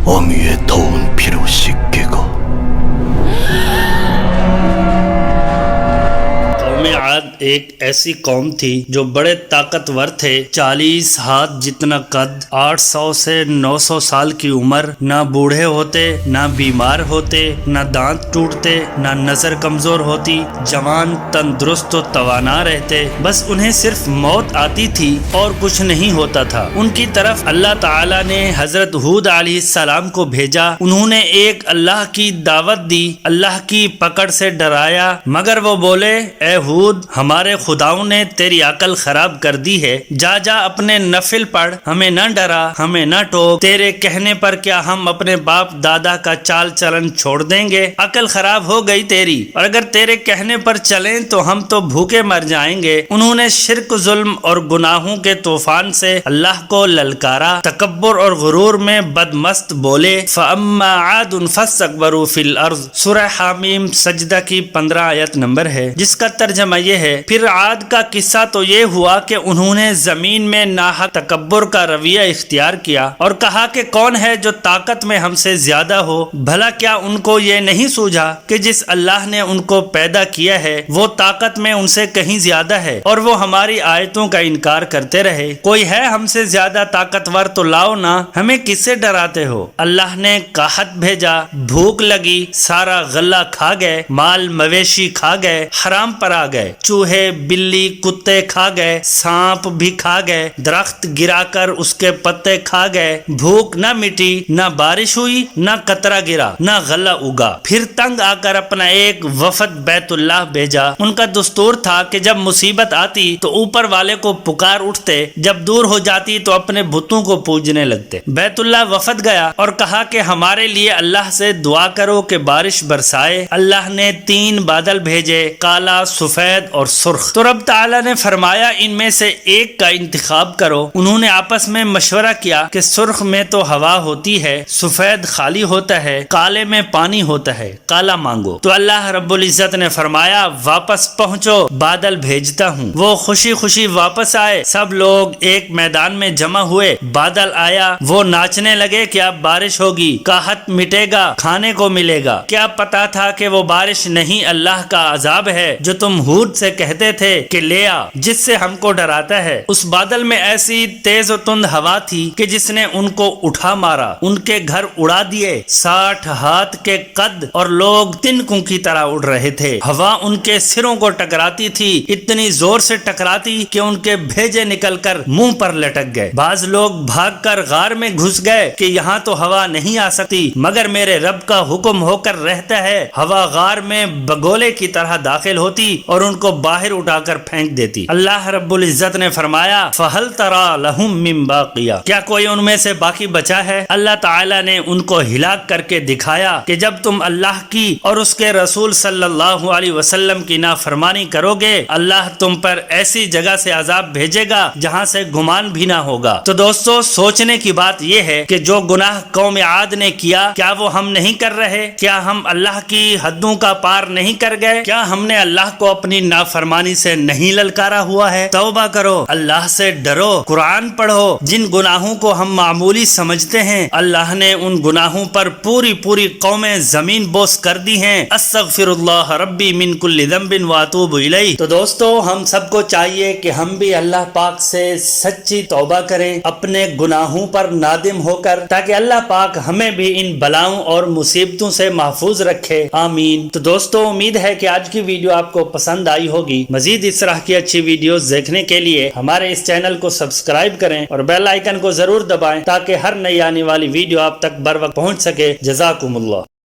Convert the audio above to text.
어미의 더운 피로 씻기고 आद एक ऐसी कौम थी जो बड़े ताकतवर थे। 40 हाथ जितना कद, 800 से 900 साल की उम्र, ना बूढ़े होते, ना बीमार होते, ना दांत टूटते, ना नजर कमजोर होती, जवान तंदुरुस्त और तवाना रहते। बस उन्हें सिर्फ मौत आती थी और कुछ नहीं होता था। उनकी तरफ अल्लाह ताला ने हजरत हूद अलैहिस्सलाम को भेजा। उन्होंने एक अल्लाह की दावत दी, अल्लाह की पकड़ से डराया, मगर वो बोले, ए हूद, हमारे खुदाओं ने तेरी अकल खराब कर दी है। जा जा अपने नफिल पढ़, हमें न डरा, हमें न टोक। तेरे कहने पर क्या हम अपने बाप दादा का चाल चलन छोड़ देंगे? अकल खराब हो गई तेरी, और अगर तेरे कहने पर चलें तो हम तो भूखे मर जाएंगे। उन्होंने शिर्क, जुल्म और गुनाहों के तूफान से अल्लाह को ललकारा। तकब्बुर और गुरूर में बदमस्त बोले। फअम्मा आदुन फस्तकबरू फिल अर्ज़, सूरह हामीम सजदा की 15 आयत नंबर है, जिसका तर्जमा ये है, फिर आद का किस्सा तो ये हुआ कि उन्होंने जमीन में नाहक तकब्बुर का रवैया इख्तियार किया और कहा कि कौन है जो ताकत में हमसे ज्यादा हो। भला क्या उनको ये नहीं सूझा कि जिस अल्लाह ने उनको पैदा किया है वो ताकत में उनसे कहीं ज्यादा है, और वो हमारी आयतों का इनकार करते रहे। कोई है हमसे ज्यादा ताकतवर तो लाओ ना, हमें किससे डराते हो? अल्लाह ने कहत भेजा, भूख लगी, सारा गल्ला खा गए, माल मवेशी खा गए, हराम पर आ गए, चूहे बिल्ली कुत्ते खा गए, सांप भी खा गए, दरख्त गिराकर उसके पत्ते खा गए। भूख न मिटी, न बारिश हुई, न कतरा गिरा, न गला उगा। फिर तंग आकर अपना एक वफद बैतुल्लाह भेजा। उनका दस्तूर था कि जब मुसीबत आती तो ऊपर वाले को पुकार उठते, जब दूर हो जाती तो अपने बुतों को पूजने लगते। बैतुल्लाह वफद गया और कहा कि हमारे लिए अल्लाह से दुआ करो कि बारिश बरसाए। अल्लाह ने 3 बादल भेजे, काला, सफेद और सुर्ख। तो रब ताला ने फरमाया, इनमें से एक का इंतखाब करो। उन्होंने आपस में मशवरा किया कि सुर्ख में तो हवा होती है, सफेद खाली होता है, काले में पानी होता है, काला मांगो। तो अल्लाह रब्बुल इज्जत ने फरमाया, वापस पहुंचो, बादल भेजता हूँ। वो खुशी खुशी वापस आए। सब लोग एक मैदान में जमा हुए। बादल आया, वो नाचने लगे कि अब बारिश होगी, काहत मिटेगा, खाने को मिलेगा। क्या पता था कि वो बारिश नहीं, अल्लाह का अजाब है जो तुम हूद से कहते थे कि ले आ, जिससे हमको डराता है। उस बादल में ऐसी तेज और तुंद हवा थी कि जिसने उनको उठा मारा, उनके घर उड़ा दिए। 60 हाथ के कद और लोग तिनकों की तरह उड़ रहे थे। हवा उनके सिरों को टकराती थी, इतनी जोर से टकराती कि उनके भेजे निकलकर मुंह पर लटक गए। बाज लोग भागकर गार में घुस गए कि यहाँ तो हवा नहीं आ सकती, मगर मेरे रब का हुक्म होकर रहता है। हवा गार में बगोले की तरह दाखिल होती और उनको बाहर उठाकर फेंक देती। अल्लाह रब्बुल इज्जत ने फरमाया, फहल तरा लहुम मिन बाकिया, क्या कोई उनमें से बाकी बचा है? अल्लाह ताला ने उनको हिलाक करके दिखाया कि जब तुम अल्लाह की और उसके रसूल सल्लल्लाहु अलैहि वसल्लम की नाफरमानी करोगे, अल्लाह तुम पर ऐसी जगह से अजाब भेजेगा जहाँ से गुमान भी ना होगा। तो दोस्तों, सोचने की बात यह है कि जो गुनाह कौम आद ने किया, क्या वो हम नहीं कर रहे? क्या हम अल्लाह की हदों का पार नहीं कर गए? क्या हमने अल्लाह को अपनी नाफरमानी से नहीं ललकारा हुआ है? तौबा करो, अल्लाह से डरो, कुरान पढ़ो। जिन गुनाहों को हम मामूली समझते हैं, अल्लाह ने उन गुनाहों पर पूरी पूरी कौमें जमीन बोस कर दी हैं। अस्तगफिरुल्लाह रब्बी मिन कुल्लि ज़ंबिन व अतूबु इलैह। तो दोस्तों, हम सबको चाहिए कि हम भी अल्लाह पाक से सच्ची तौबा करें, अपने गुनाहों पर नादिम होकर, ताकि अल्लाह पाक हमें भी इन बलाओं और मुसीबतों से महफूज रखे। आमीन। तो दोस्तों, उम्मीद है कि आज की वीडियो आपको पसंद आई होगी। मजीद इस तरह की अच्छी वीडियोस देखने के लिए हमारे इस चैनल को सब्सक्राइब करें और बेल आइकन को जरूर दबाएं, ताकि हर नई आने वाली वीडियो आप तक बर वक्त पहुंच सके। जज़ाकुमुल्लाह।